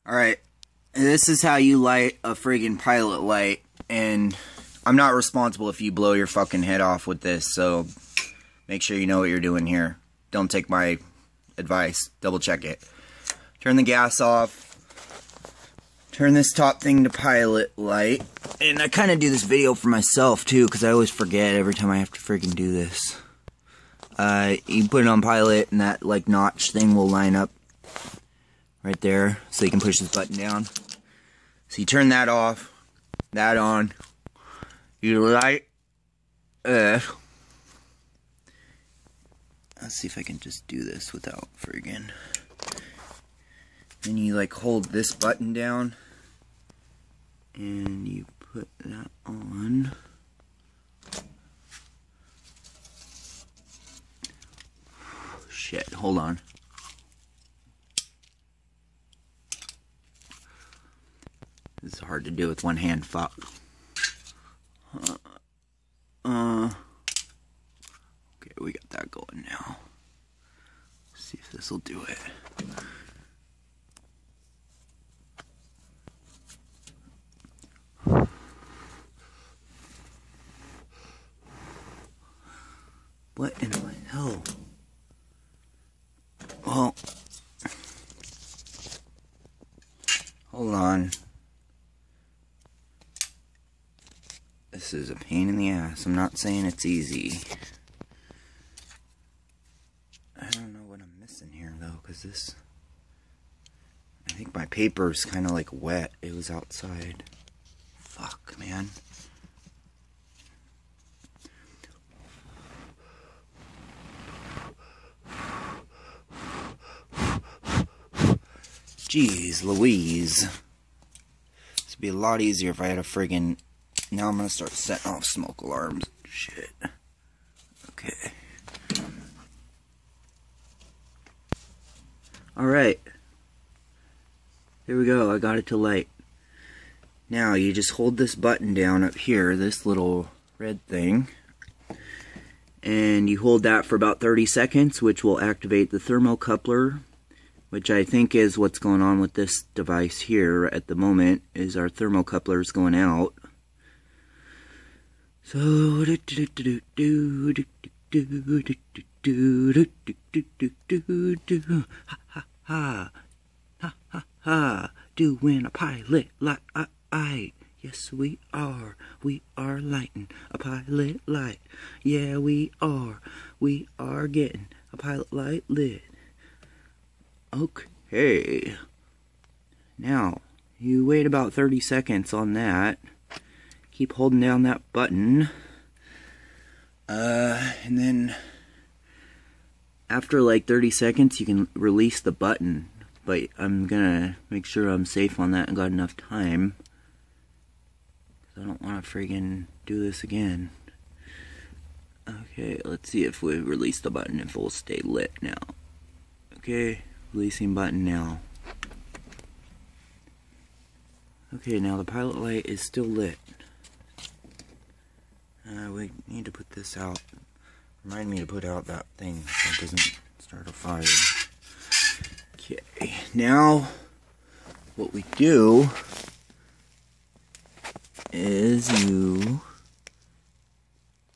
Alright, this is how you light a friggin' pilot light, and I'm not responsible if you blow your fucking head off with this, so make sure you know what you're doing here. Don't take my advice, double check it. Turn the gas off, turn this top thing to pilot light, and I kind of do this video for myself too, because I always forget every time I have to friggin' do this. You put it on pilot, and that like notch thing will line up right there, so you can push this button down. So you turn that off, that on, you light, let's see if I can just do this without friggin'. Then you like hold this button down, and you put that on. Shit, hold on. This is hard to do with one hand, fuck. Okay, we got that going now. Let's see if this will do it. What in the hell? Well, hold on. This is a pain in the ass. I'm not saying it's easy. I don't know what I'm missing here though, because this, I think my paper is kind of like wet. It was outside. Fuck, man. Jeez Louise. This would be a lot easier if I had a friggin'... Now I'm gonna start setting off smoke alarms. Shit. Okay. Alright. Here we go. I got it to light. Now you just hold this button down up here, this little red thing. And you hold that for about 30 seconds, which will activate the thermocoupler, which I think is what's going on with this device here at the moment, is our thermocoupler is going out. So, ha ha ha, ha ha ha, doing a pilot light. Yes, we are lighting a pilot light. Yeah, we are getting a pilot light lit. Okay. Now, you wait about 30 seconds on that. Keep holding down that button. And then after like 30 seconds, you can release the button. But I'm gonna make sure I'm safe on that and got enough time. I don't want to friggin' do this again. Okay, let's see if we release the button, if it will stay lit now. Okay. Releasing button now. Okay, now the pilot light is still lit. We need to put this out. Remind me to put out that thing so it doesn't start a fire. Okay, now what we do is I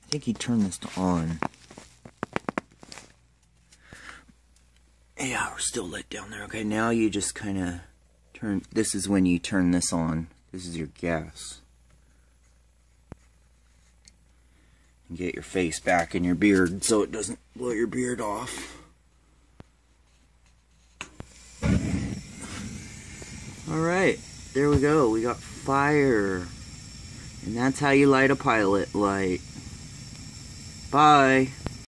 think you turn this to on. Yeah, we're still lit down there. Okay, now you just kind of turn... This is when you turn this on. This is your gas. And get your face back in your beard so it doesn't blow your beard off. Alright, there we go. We got fire. And that's how you light a pilot light. Bye.